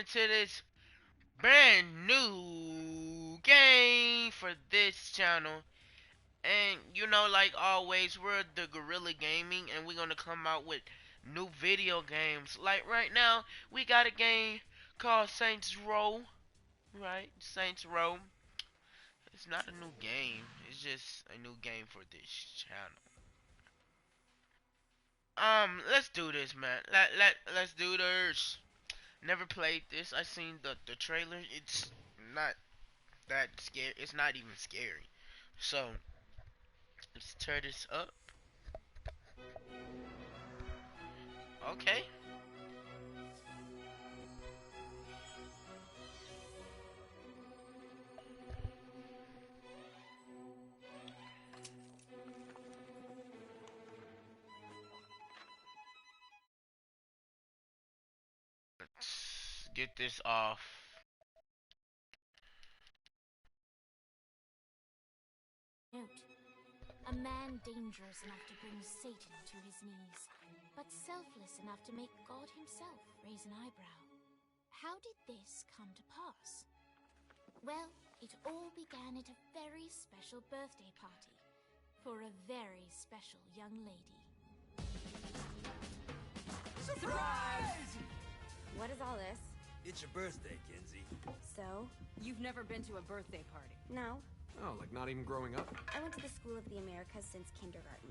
into this brand new game for this channel. And you know, like always, we're the Gorilla Gaming, and we're gonna come out with new video games. Like right now, we got a game called Saints Row. Right, Saints Row. It's not a new game. It's just a new game for this channel. Let's do this, man. Let's do this. Never played this. I seen the trailer. It's not that scary. It's not even scary. So let's turn this up. Okay. Let's get this off. Note, a man dangerous enough to bring Satan to his knees, but selfless enough to make God himself raise an eyebrow. How did this come to pass? Well, it all began at a very special birthday party for a very special young lady. Surprise! What is all this? It's your birthday, Kinsey. So? You've never been to a birthday party? No. Oh, like not even growing up? I went to the School of the Americas since kindergarten.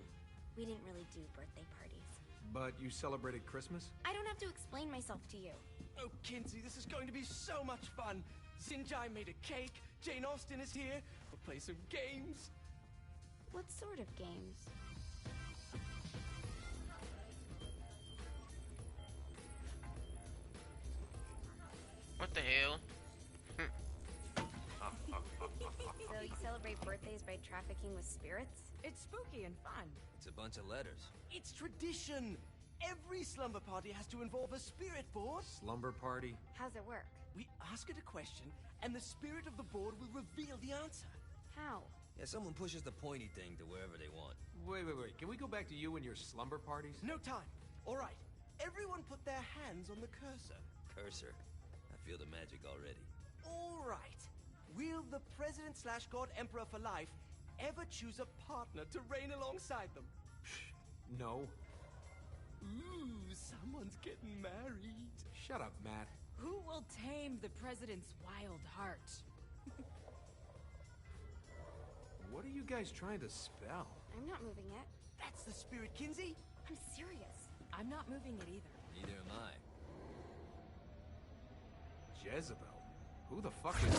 We didn't really do birthday parties. But you celebrated Christmas? I don't have to explain myself to you. Oh, Kinsey, this is going to be so much fun. Sinjai made a cake, Jane Austen is here, we'll play some games. What sort of games? What the hell? So you celebrate birthdays by trafficking with spirits? It's spooky and fun. It's a bunch of letters. It's tradition. Every slumber party has to involve a spirit board. Slumber party? How's it work? We ask it a question, and the spirit of the board will reveal the answer. How? Yeah, someone pushes the pointy thing to wherever they want. Wait. Can we go back to you and your slumber parties? No time. All right. Everyone put their hands on the cursor. Cursor. I feel the magic already. All right. Will the President/God Emperor for life ever choose a partner to reign alongside them? No. Ooh, someone's getting married. Shut up, Matt. Who will tame the president's wild heart? What are you guys trying to spell? I'm not moving it. That's the spirit, Kinsey. I'm serious. I'm not moving it either. Neither am I. Jezebel? Who the fuck is...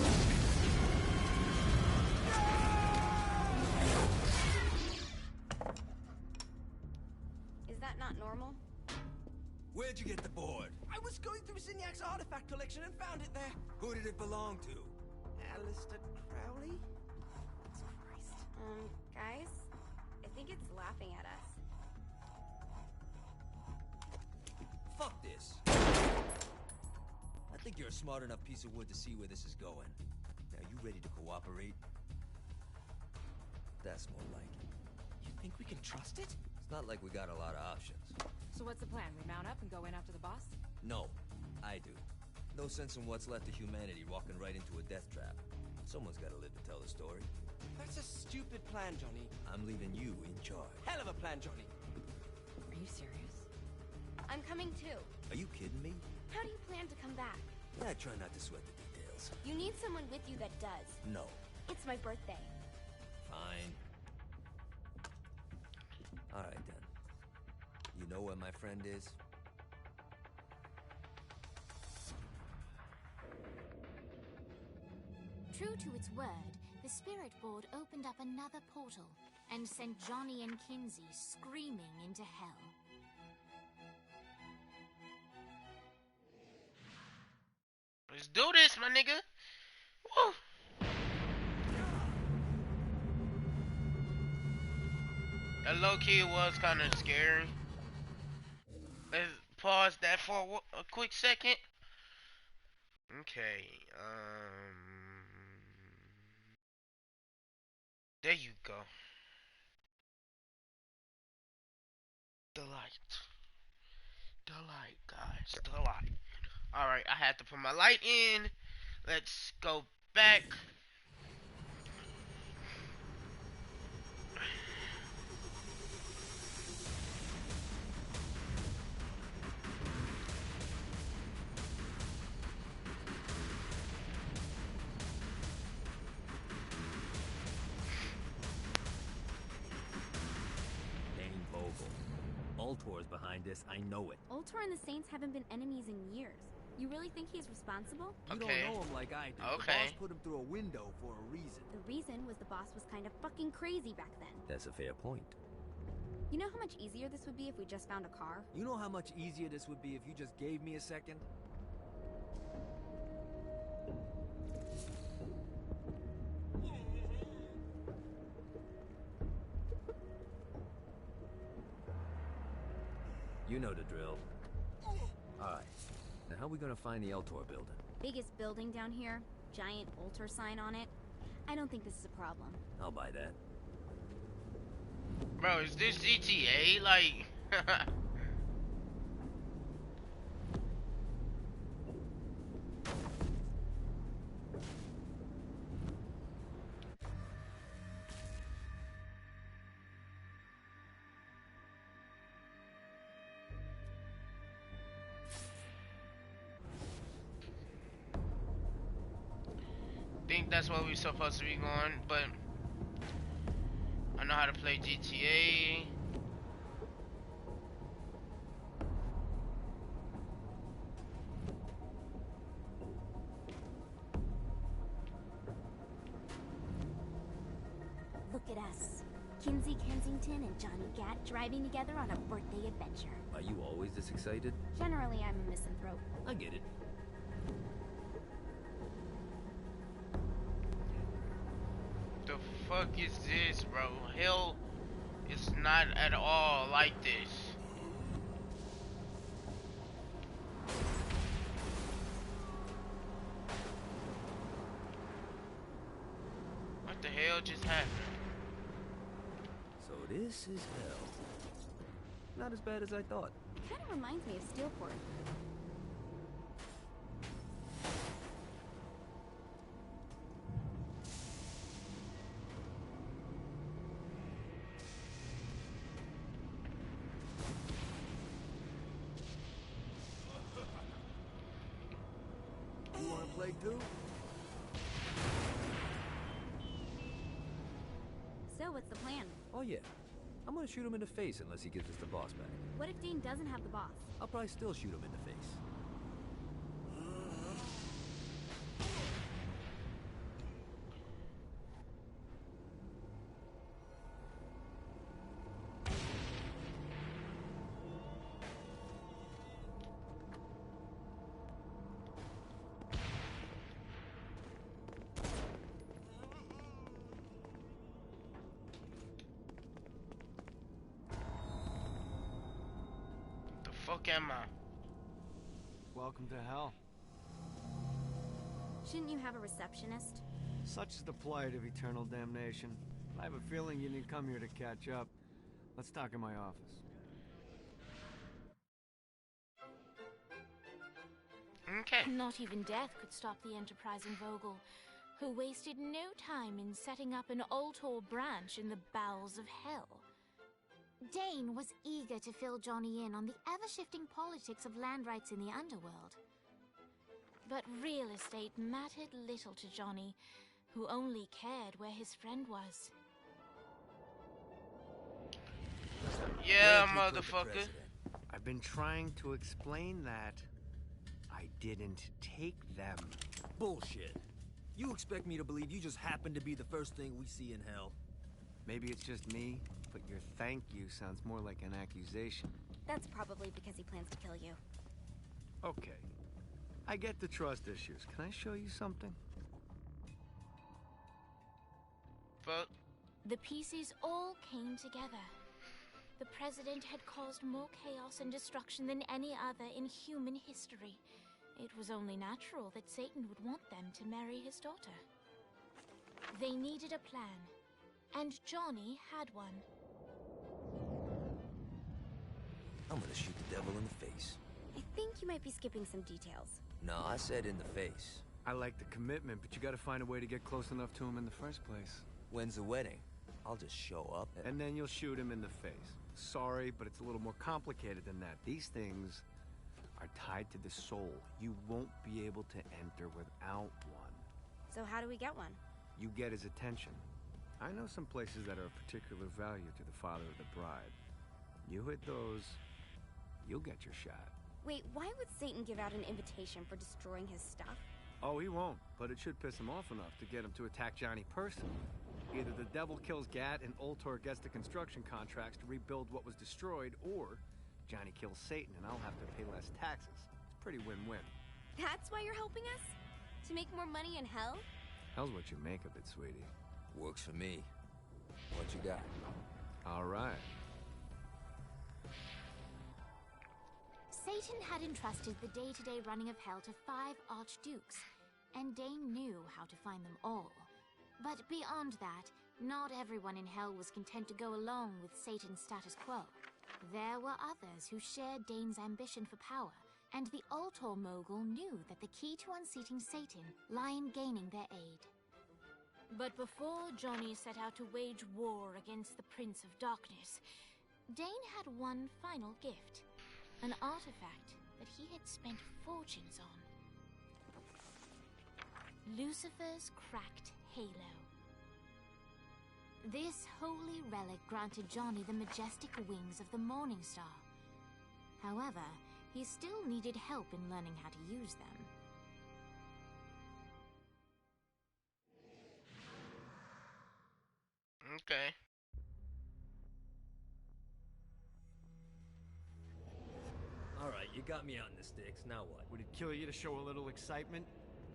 Is that not normal? Where'd you get the board? I was going through Signac's artifact collection and found it there. Who did it belong to? Alistair Crowley? Christ. Guys? I think it's laughing at us. Fuck this. I think you're a smart enough piece of wood to see where this is going. Now, you ready to cooperate? That's more like it. You think we can trust it? It's not like we got a lot of options. So what's the plan? We mount up and go in after the boss? No, I do. No sense in what's left of humanity walking right into a death trap. Someone's gotta live to tell the story. That's a stupid plan, Johnny. I'm leaving you in charge. Hell of a plan, Johnny. Are you serious? I'm coming too. Are you kidding me? How do you plan to come back? I try not to sweat the details. You need someone with you that does. No. It's my birthday. Fine. Alright then. You know where my friend is? True to its word, the spirit board opened up another portal and sent Johnny and Kinsey screaming into hell. Let's do this, my nigga. Woo. That low key was kind of scary. Let's pause that for a quick second. Okay. There you go. The light. The light, guys. The light. Alright, I had to put my light in. Let's go back. Ultor's behind this, I know it. Ultor and the Saints haven't been enemies in years. You really think he's responsible? You Okay. don't know him like I do. Okay. The boss put him through a window for a reason. The reason was the boss was kind of fucking crazy back then. That's a fair point. You know how much easier this would be if we just found a car? You know how much easier this would be if you just gave me a second? You know the drill. Alright. Now how are we gonna find the Eltor building? Biggest building down here, giant Ultor sign on it. I don't think this is a problem. I'll buy that. Bro, is this GTA? Like... think that's where we're supposed to be going, but I know how to play GTA. Look at us. Kinsey Kensington and Johnny Gat driving together on a birthday adventure. Are you always this excited? Generally, I'm a misanthrope. I get it. The fuck is this, bro? Hell, it's not at all like this. What the hell just happened? So this is hell. Not as bad as I thought. Kind of reminds me of Steelport. You wanna play too? So, what's the plan? Oh yeah. I'm gonna shoot him in the face unless he gives us the boss back. What if Dean doesn't have the boss? I'll probably still shoot him in the face. The fuck am I? Welcome to hell. Shouldn't you have a receptionist? Such is the plight of eternal damnation. I have a feeling you didn't come here to catch up. Let's talk in my office. Okay. Not even death could stop the enterprising Vogel, who wasted no time in setting up an Ultor branch in the bowels of hell. Dane was eager to fill Johnny in on the ever-shifting politics of land rights in the underworld. But real estate mattered little to Johnny, who only cared where his friend was. Yeah, Where'd you put the motherfucker. president? I've been trying to explain that. I didn't take them. Bullshit. You expect me to believe you just happened to be the first thing we see in hell? Maybe it's just me, but your thank you sounds more like an accusation. That's probably because he plans to kill you. Okay. I get the trust issues. Can I show you something? Fuck. The pieces all came together. The president had caused more chaos and destruction than any other in human history. It was only natural that Satan would want them to marry his daughter. They needed a plan, and Johnny had one. I'm gonna shoot the devil in the face. I think you might be skipping some details. No, I said in the face. I like the commitment, but you gotta find a way to get close enough to him in the first place. When's the wedding? I'll just show up And then you'll shoot him in the face. Sorry, but it's a little more complicated than that. These things are tied to the soul. You won't be able to enter without one. So how do we get one? You get his attention. I know some places that are of particular value to the father of the bride. You hit those, you'll get your shot. Wait, why would Satan give out an invitation for destroying his stuff? Oh, he won't, but it should piss him off enough to get him to attack Johnny personally. Either the devil kills Gat and Ultor gets the construction contracts to rebuild what was destroyed, or Johnny kills Satan and I'll have to pay less taxes. It's pretty win-win. That's why you're helping us? To make more money in hell? Hell's what you make of it, sweetie. Works for me. What you got? All right. Satan had entrusted the day-to-day running of hell to 5 archdukes, and Dane knew how to find them all. But beyond that, not everyone in hell was content to go along with Satan's status quo. There were others who shared Dane's ambition for power, and the Ultor mogul knew that the key to unseating Satan lay in gaining their aid. But before Johnny set out to wage war against the Prince of Darkness, Dane had one final gift. An artifact that he had spent fortunes on. Lucifer's cracked halo. This holy relic granted Johnny the majestic wings of the Morning Star. However, he still needed help in learning how to use them. Okay. Alright, you got me out in the sticks, now what? Would it kill you to show a little excitement?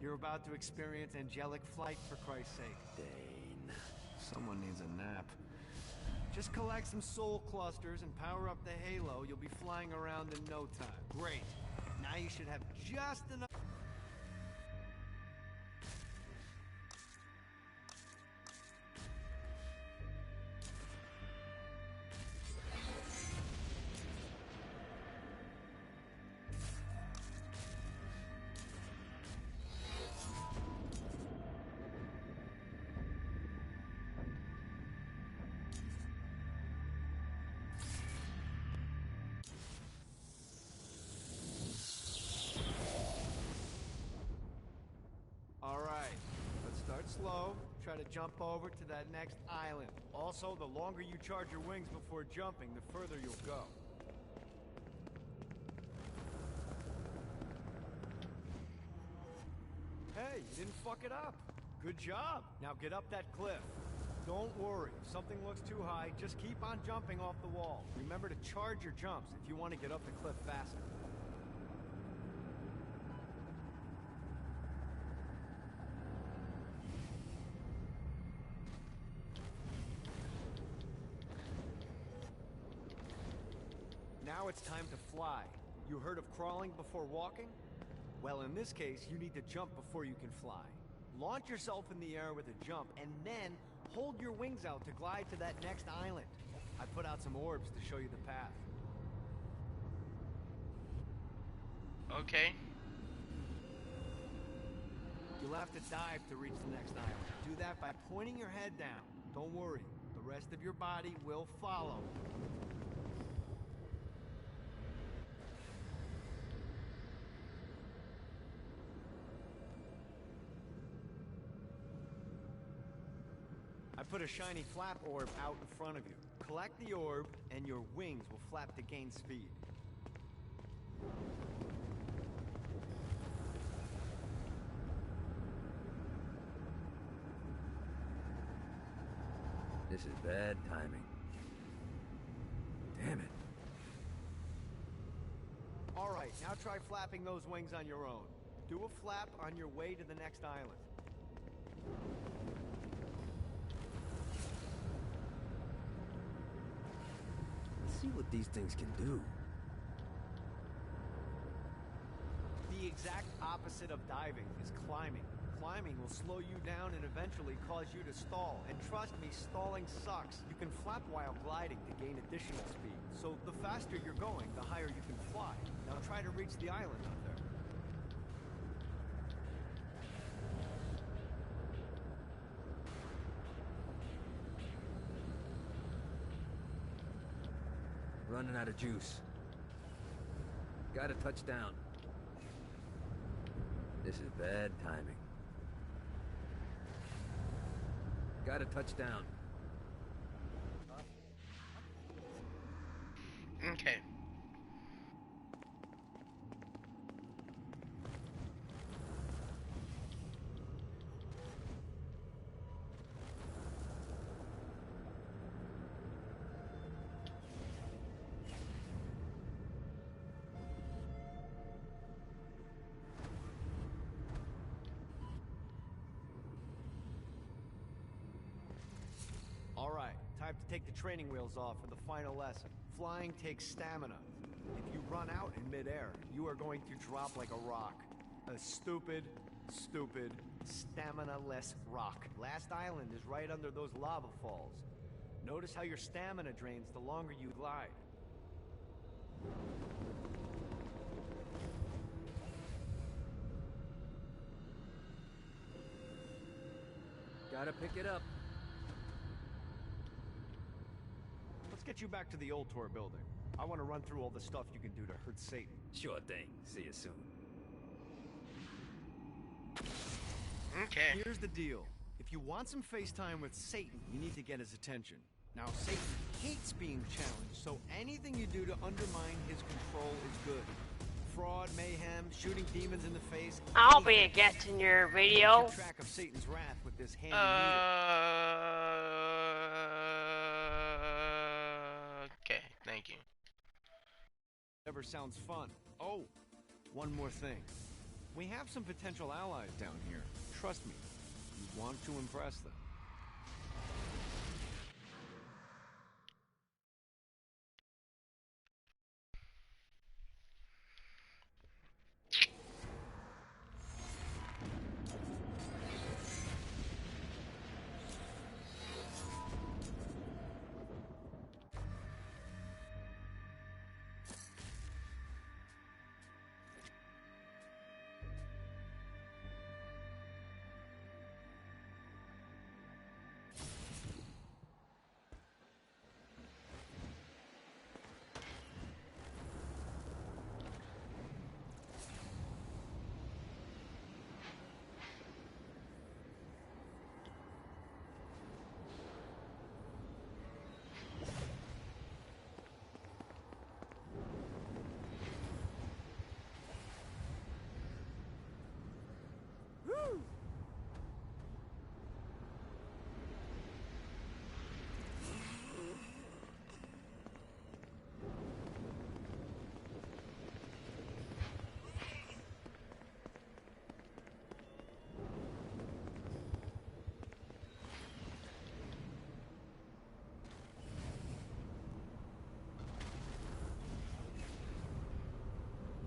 You're about to experience angelic flight, for Christ's sake. Dane. Someone needs a nap. Just collect some soul clusters and power up the halo. You'll be flying around in no time. Great. Now you should have just enough... Slow. Try to jump over to that next island. Also, the longer you charge your wings before jumping, the further you'll go. Hey, you didn't fuck it up. Good job. Now get up that cliff. Don't worry. If something looks too high, just keep on jumping off the wall. Remember to charge your jumps if you want to get up the cliff faster. Now it's time to fly. You heard of crawling before walking? Well, in this case, you need to jump before you can fly. Launch yourself in the air with a jump, and then hold your wings out to glide to that next island. I put out some orbs to show you the path. Okay. You'll have to dive to reach the next island. Do that by pointing your head down. Don't worry, the rest of your body will follow. I put a shiny flap orb out in front of you. Collect the orb, and your wings will flap to gain speed. This is bad timing. Damn it. All right, now try flapping those wings on your own. Do a flap on your way to the next island. Let's see what these things can do. The exact opposite of diving is climbing. Climbing will slow you down and eventually cause you to stall. And trust me, stalling sucks. You can flap while gliding to gain additional speed. So the faster you're going, the higher you can fly. Now try to reach the island up there. running out of juice. Gotta touch down. This is bad timing. Gotta touch down. Okay. Alright, time to take the training wheels off for the final lesson. Flying takes stamina. If you run out in midair, you are going to drop like a rock. A stupid, stamina-less rock. Last island is right under those lava falls. Notice how your stamina drains the longer you glide. Gotta pick it up. Let's get you back to the old tour building. I want to run through all the stuff you can do to hurt Satan. Sure thing. See you soon. Okay. Here's the deal. If you want some FaceTime with Satan, you need to get his attention. Now, Satan hates being challenged, so anything you do to undermine his control is good. Fraud, mayhem, shooting demons in the face. I'll be a guest in your video. Keep track of Satan's wrath with this handy Okay, thank you. Never sounds fun. Oh, one more thing. We have some potential allies down here. Trust me, you want to impress them.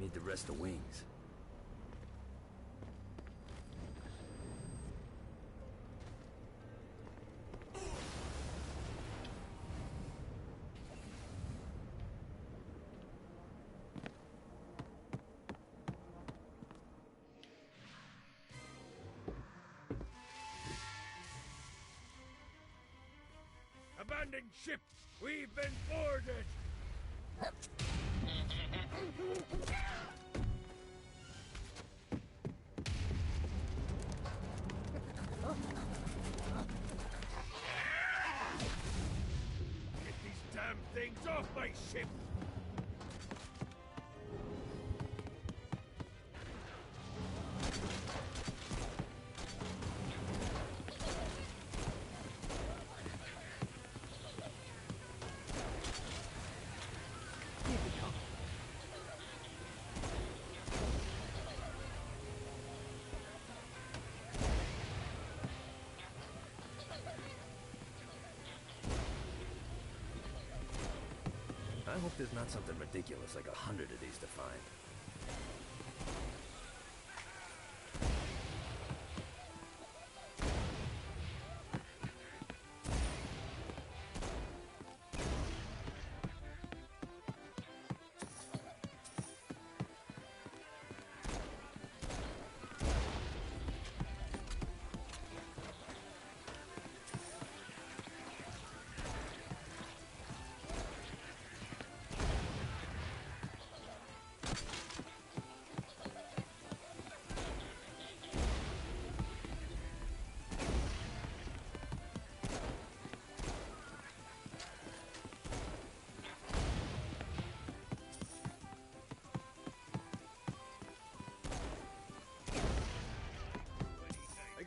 Need the rest of wings. Abandoned ship! We've been boarded! Get these damn things off my ship! I hope there's not something ridiculous like 100 of these to find.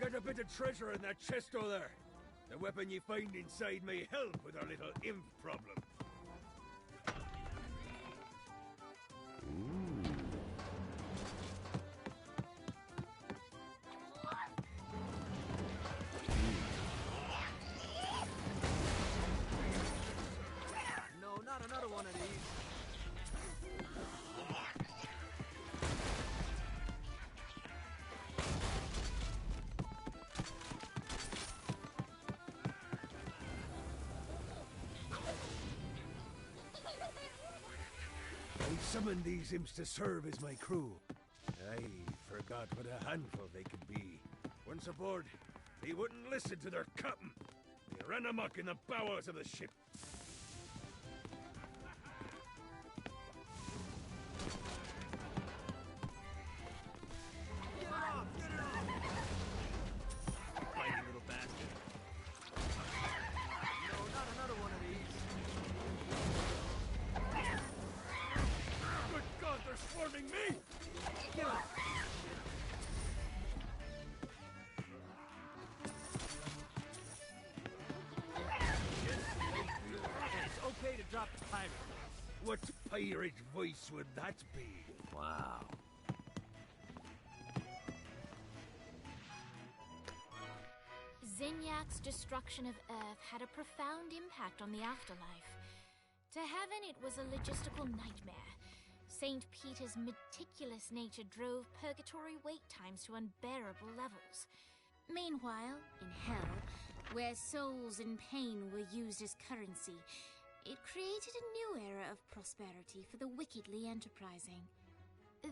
There's a bit of treasure in that chest over there. The weapon you find inside may help with our little imp problem. No, not another one of these. I summoned these imps to serve as my crew. I forgot what a handful they could be. Once aboard, they wouldn't listen to their captain. They ran amok in the bowels of the ship. Get it off! Get it off! Fighting little bastard. No, not another one of these. Good God, they're swarming me! Get him! It's okay to drop the pirate. What pirate voice would that be? Wow. Zinyak's destruction of Earth had a profound impact on the afterlife. To heaven, it was a logistical nightmare. St. Peter's meticulous nature drove purgatory wait times to unbearable levels. Meanwhile, in hell, where souls in pain were used as currency, it created a new era of prosperity for the wickedly enterprising.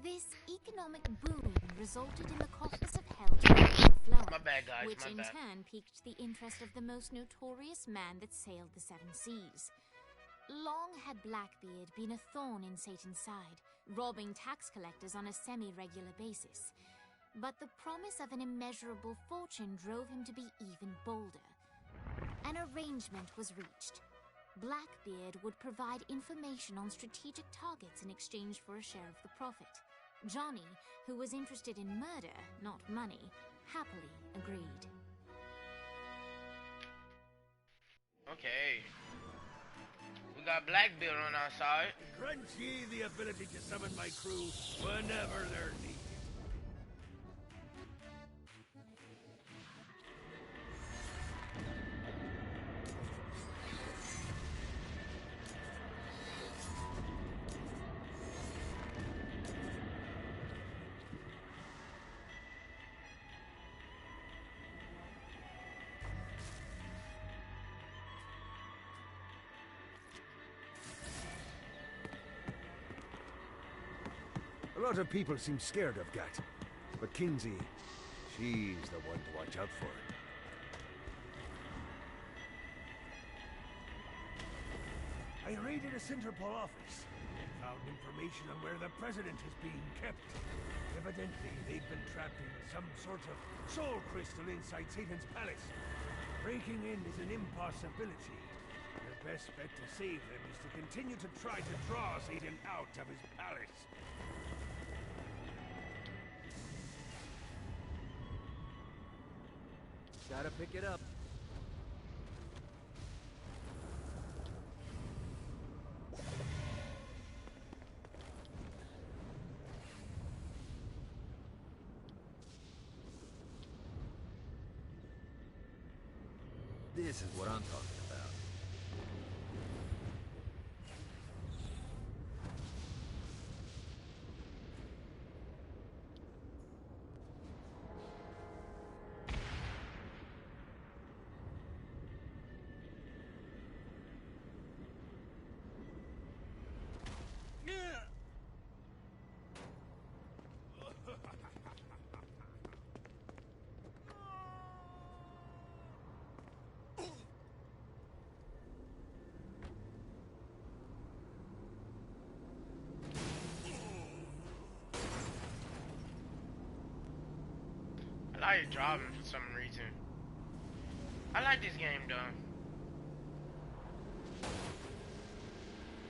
This economic boom resulted in the coffers of hell to overflowing, My bad, guys, which my in bad. turn piqued the interest of the most notorious man that sailed the seven seas. Long had Blackbeard been a thorn in Satan's side, robbing tax collectors on a semi-regular basis. But the promise of an immeasurable fortune drove him to be even bolder. An arrangement was reached. Blackbeard would provide information on strategic targets in exchange for a share of the profit. Johnny, who was interested in murder, not money, happily agreed. Okay. We got Blackbeard on our side. Grant ye the ability to summon my crew whenever they're needed. A lot of people seem scared of Gat, but Kinsey, she's the one to watch out for. I raided a Centerpol office and found information on where the president is being kept. Evidently, they've been trapped in some sort of soul crystal inside Satan's palace. Breaking in is an impossibility. The best bet to save them is to continue to try to draw Satan out of his palace. Gotta pick it up. This is what I'm talking about. I like driving for some reason. I like this game though.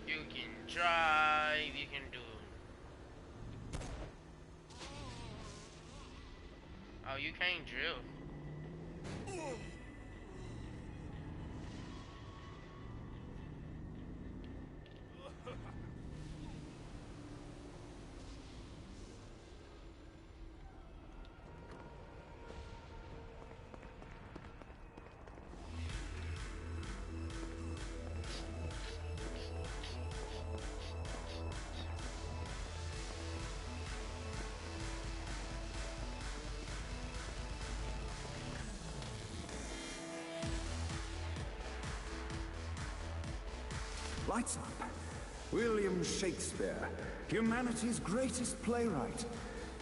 You can drive, you can do. Oh, you can't drill. Lights up. William Shakespeare, humanity's greatest playwright,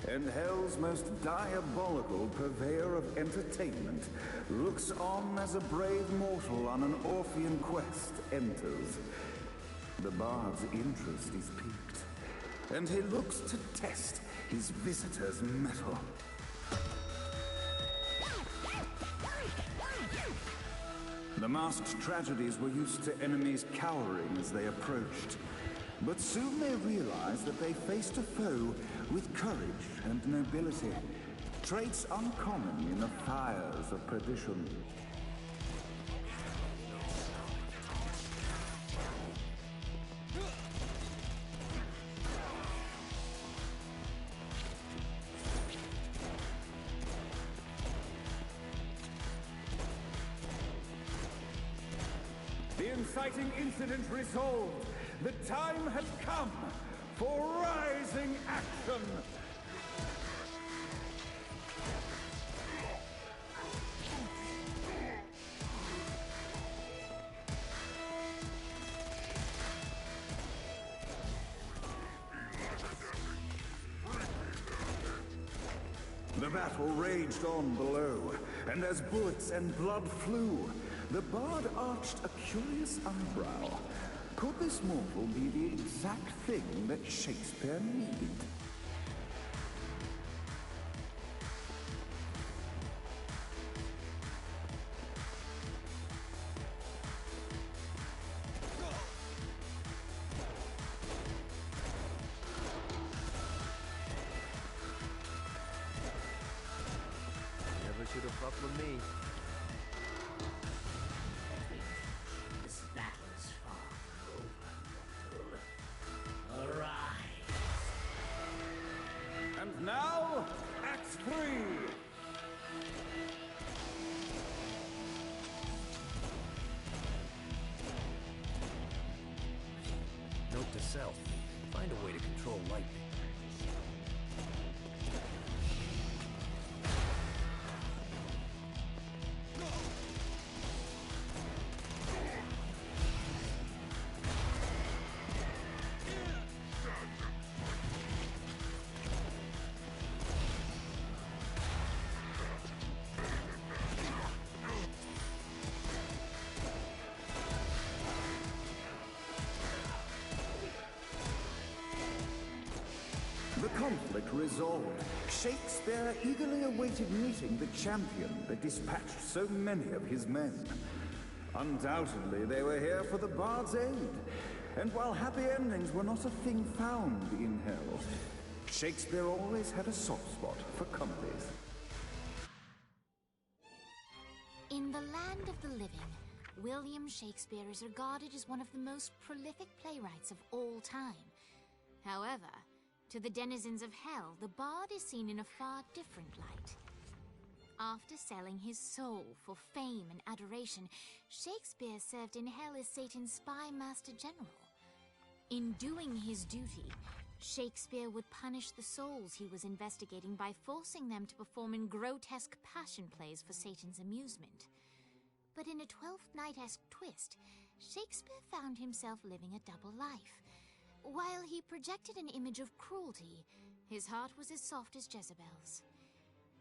and hell's most diabolical purveyor of entertainment, looks on as a brave mortal on an Orphean quest enters. The bard's interest is piqued, and he looks to test his visitor's mettle. The masked tragedies were used to enemies cowering as they approached. But soon they realized that they faced a foe with courage and nobility, traits uncommon in the fires of perdition. The inciting incident resolved. The time has come for rising action. The battle raged on below, and as bullets and blood flew, the bard arched a curious eyebrow. Could this mortal be the exact thing that Shakespeare needed? Never should have fucked with me. This battle's far from over. Arise! And now, Act 3! Note to self, find a way to control lightning. The conflict resolved. Shakespeare eagerly awaited meeting the champion that dispatched so many of his men. Undoubtedly, they were here for the bard's aid. And while happy endings were not a thing found in hell, Shakespeare always had a soft spot for comedies. In the land of the living, William Shakespeare is regarded as one of the most prolific playwrights of all time. However, to the denizens of hell, the bard is seen in a far different light. After selling his soul for fame and adoration, Shakespeare served in hell as Satan's spy master general. In doing his duty, Shakespeare would punish the souls he was investigating by forcing them to perform in grotesque passion plays for Satan's amusement. But in a Twelfth Night-esque twist, Shakespeare found himself living a double life. While he projected an image of cruelty, his heart was as soft as Jezebel's.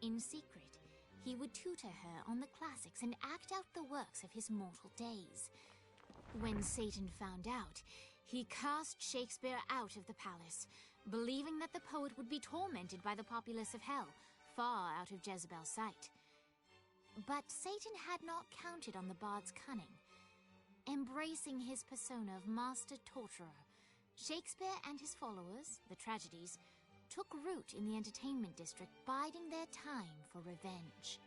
In secret, he would tutor her on the classics and act out the works of his mortal days. When Satan found out, he cast Shakespeare out of the palace, believing that the poet would be tormented by the populace of hell, far out of Jezebel's sight. But Satan had not counted on the bard's cunning. Embracing his persona of master torturer, Shakespeare and his followers, the tragedies, took root in the entertainment district, biding their time for revenge.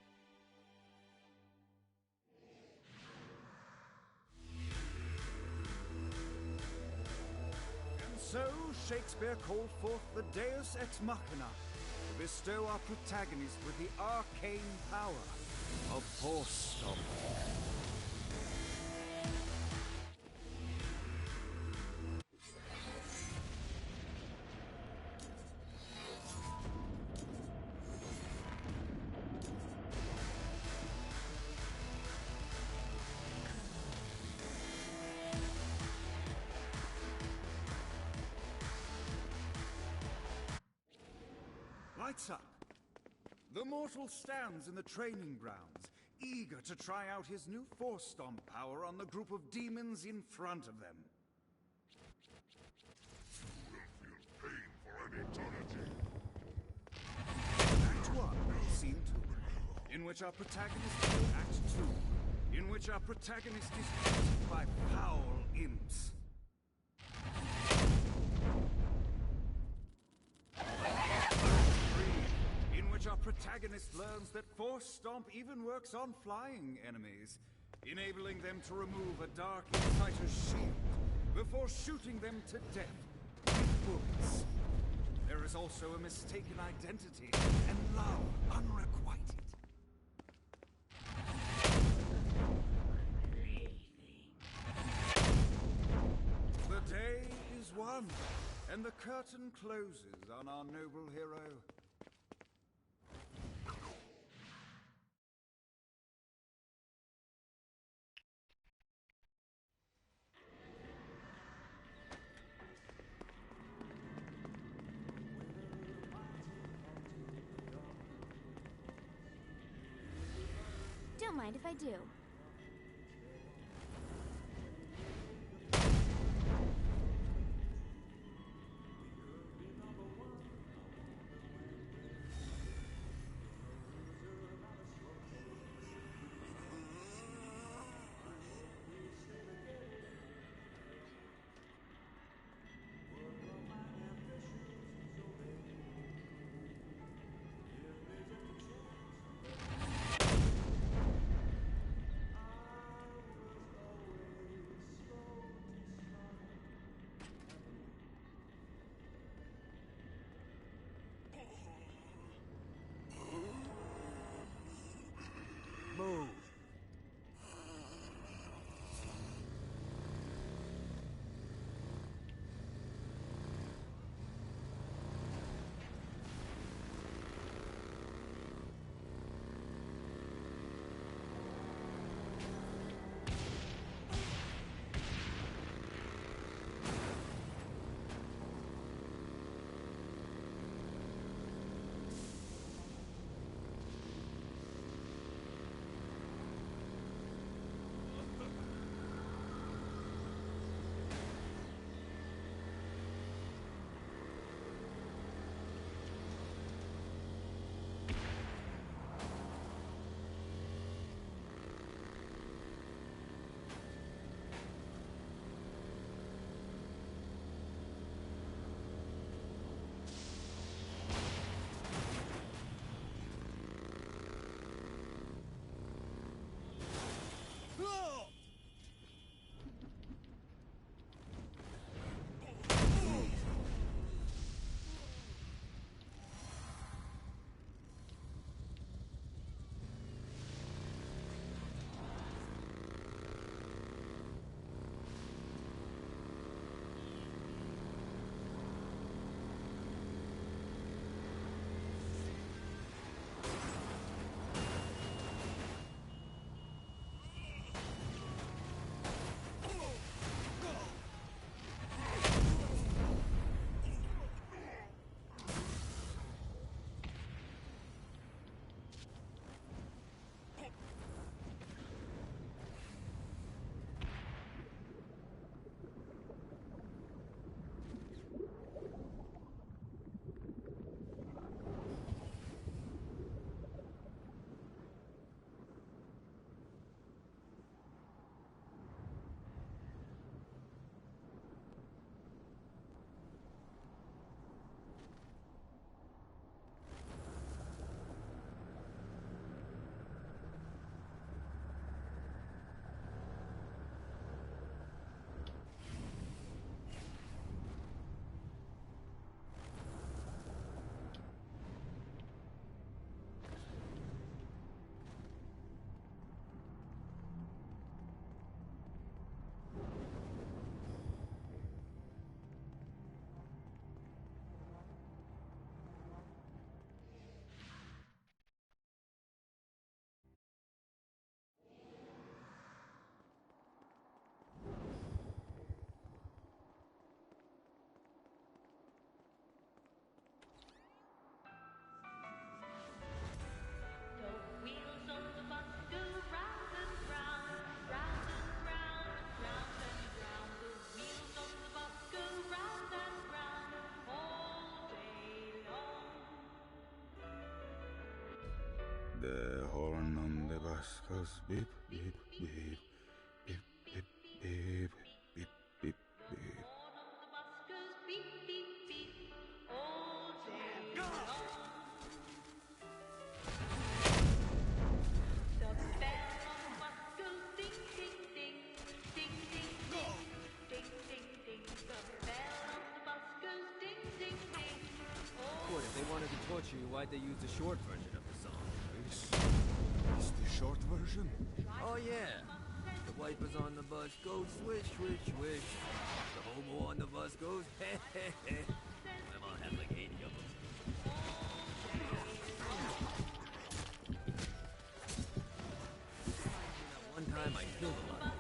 So, Shakespeare called forth the Deus Ex Machina to bestow our protagonist with the arcane power of Force Stomp. Lights up. The mortal stands in the training grounds, eager to try out his new Force Stomp power on the group of demons in front of them. You will feel pain for an eternity. Act 1, Scene 2, in which our protagonist Act 2, in which our protagonist is hunted by foul imps. Our protagonist learns that Force Stomp even works on flying enemies, enabling them to remove a Dark Insider's shield before shooting them to death with bullets. There is also a mistaken identity and love unrequited. The day is won, and the curtain closes on our noble hero. Don't mind if I do. The horn on the bus goes beep, beep, beep, beep, beep, beep, beep, beep, beep. What, if they wanted to torture you, why'd they use the short version of the song? This the short version? Oh yeah. The wipers on the bus go swish, swish, swish. The homo on the bus goes heh, heh, heh. My mom had like 80 of them. One time I killed a lot.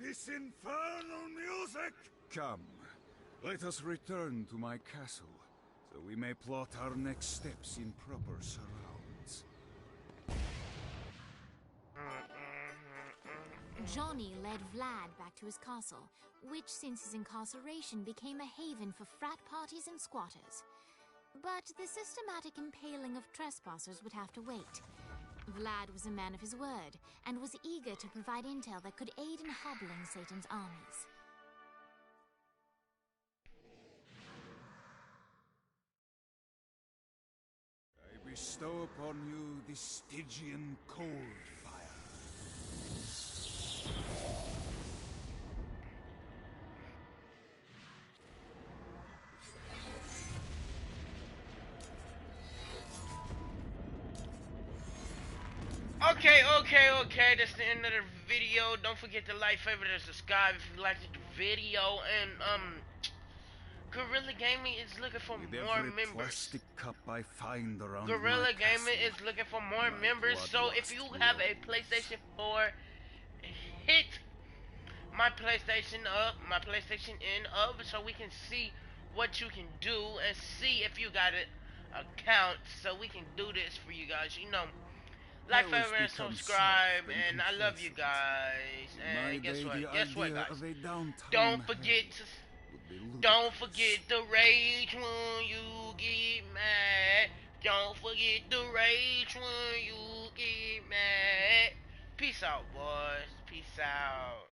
This infernal music! Come, let us return to my castle, so we may plot our next steps in proper surrounds. Johnny led Vlad back to his castle, which since his incarceration became a haven for frat parties and squatters. But the systematic impaling of trespassers would have to wait. Vlad was a man of his word, and was eager to provide intel that could aid in hobbling Satan's armies. I bestow upon you the Stygian cold fire. Okay, that's the end of the video. Don't forget to like, favorite, and subscribe if you liked the video. And Gorilla Gaming is looking for With more every members. plastic cup I find around Gorilla my Gaming castle, is looking for more my members. So if bloodlust you have a grows. PlayStation 4, hit my PlayStation up, my PlayStation in up, so we can see what you can do and see if you got an account, so we can do this for you guys. You know, like, Heroes favorite, and become subscribe, soft and I love you complacent. guys. In my And guess day, what? the Guess what, idea guys? of a downtown Don't forget hell to. would be Don't ludicrous. forget to rage when you get mad. Don't forget to rage when you get mad. Peace out, boys. Peace out.